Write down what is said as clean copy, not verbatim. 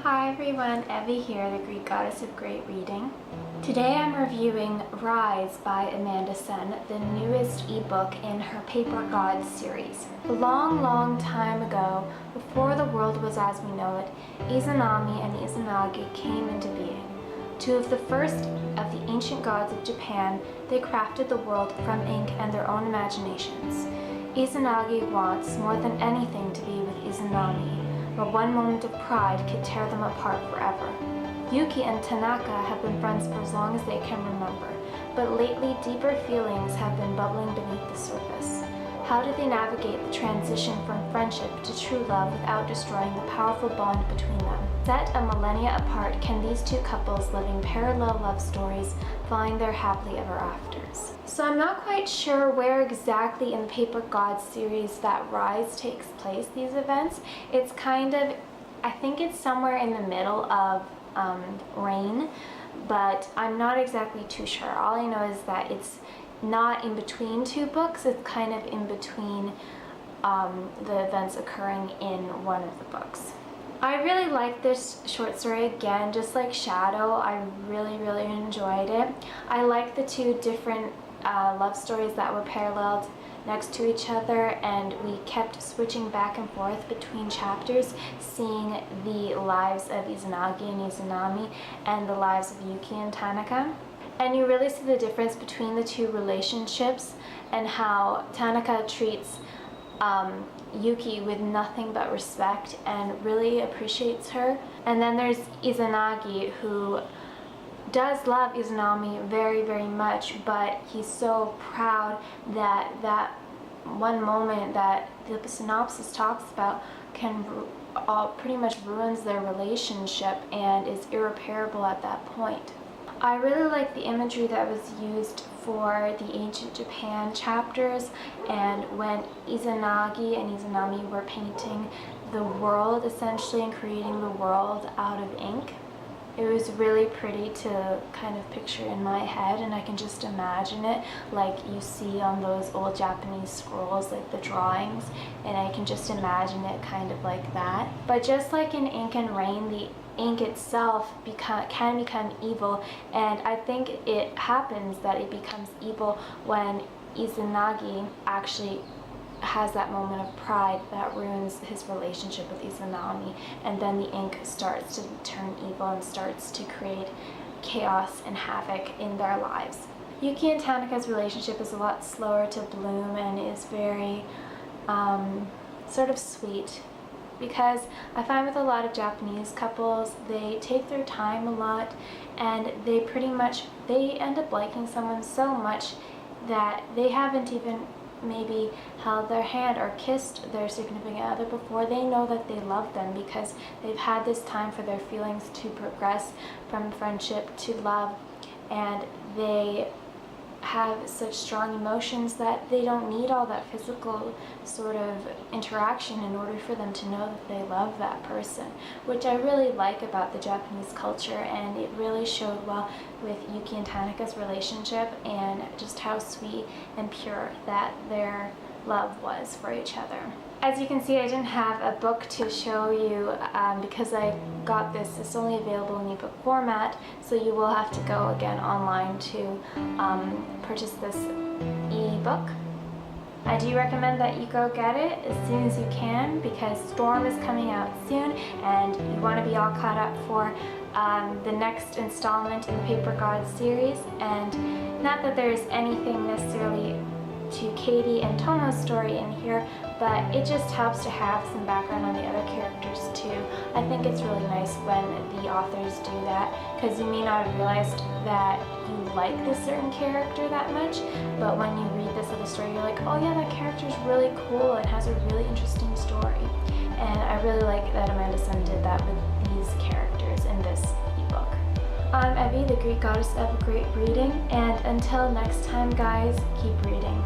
Hi everyone, Evie here, the Greek goddess of great reading. Today I'm reviewing Rise by Amanda Sen, the newest ebook in her Paper Gods series. A long time ago, before the world was as we know it, Izanami and Izanagi came into being. Two of the first of the ancient gods of Japan, they crafted the world from ink and their own imaginations. Izanagi wants more than anything to be with Izanami, but one moment of pride could tear them apart forever. Yuki and Tanaka have been friends for as long as they can remember, but lately deeper feelings have been bubbling beneath the surface. How do they navigate the transition from friendship to true love without destroying the powerful bond between them? Set a millennia apart, can these two couples living parallel love stories find their happily ever afters? So I'm not quite sure where exactly in the Paper Gods series that Rise takes place, these events. It's kind of, I think it's somewhere in the middle of Reign, but I'm not exactly too sure. All I know is that it's not in between two books, it's kind of in between the events occurring in one of the books. I really like this short story again, just like Shadow. I really enjoyed it. I like the two different love stories that were paralleled next to each other, and we kept switching back and forth between chapters, seeing the lives of Izanagi and Izanami and the lives of Yuki and Tanaka. And you really see the difference between the two relationships and how Tanaka treats Yuki with nothing but respect and really appreciates her. And then there's Izanagi, who does love Izanami very much, but he's so proud that that one moment that the synopsis talks about can pretty much ruins their relationship and is irreparable at that point. I really like the imagery that was used for the ancient Japan chapters, and when Izanagi and Izanami were painting the world essentially and creating the world out of ink. It was really pretty to kind of picture in my head, and I can just imagine it like you see on those old Japanese scrolls, like the drawings, and I can just imagine it kind of like that. But just like in Ink and Rain, the ink itself can become evil, and I think it happens that it becomes evil when Izanagi actually has that moment of pride that ruins his relationship with Izanami, and then the ink starts to turn evil and starts to create chaos and havoc in their lives. Yuki and Tanaka's relationship is a lot slower to bloom and is very sort of sweet, because I find with a lot of Japanese couples, they take their time a lot, and they end up liking someone so much that they haven't even maybe held their hand or kissed their significant other before they know that they love them, because they've had this time for their feelings to progress from friendship to love, and they have such strong emotions that they don't need all that physical sort of interaction in order for them to know that they love that person, which I really like about the Japanese culture, and it really showed well with Yuki and Tanaka's relationship and just how sweet and pure that their love was for each other. As you can see, I didn't have a book to show you because I got this. It's only available in ebook format, so you will have to go again online to purchase this ebook. I do recommend that you go get it as soon as you can, because Storm is coming out soon and you want to be all caught up for the next installment in the Paper Gods series. And not that there's anything necessarily to Katie and Tomo's story in here, but it just helps to have some background on the other characters too. I think it's really nice when the authors do that, because you may not have realized that you like this certain character that much, but when you read this other story, you're like, oh yeah, that character's really cool and has a really interesting story. And I really like that Amanda Sen did that with these characters in this ebook. I'm Evie, the Greek goddess of great reading, and until next time guys, keep reading.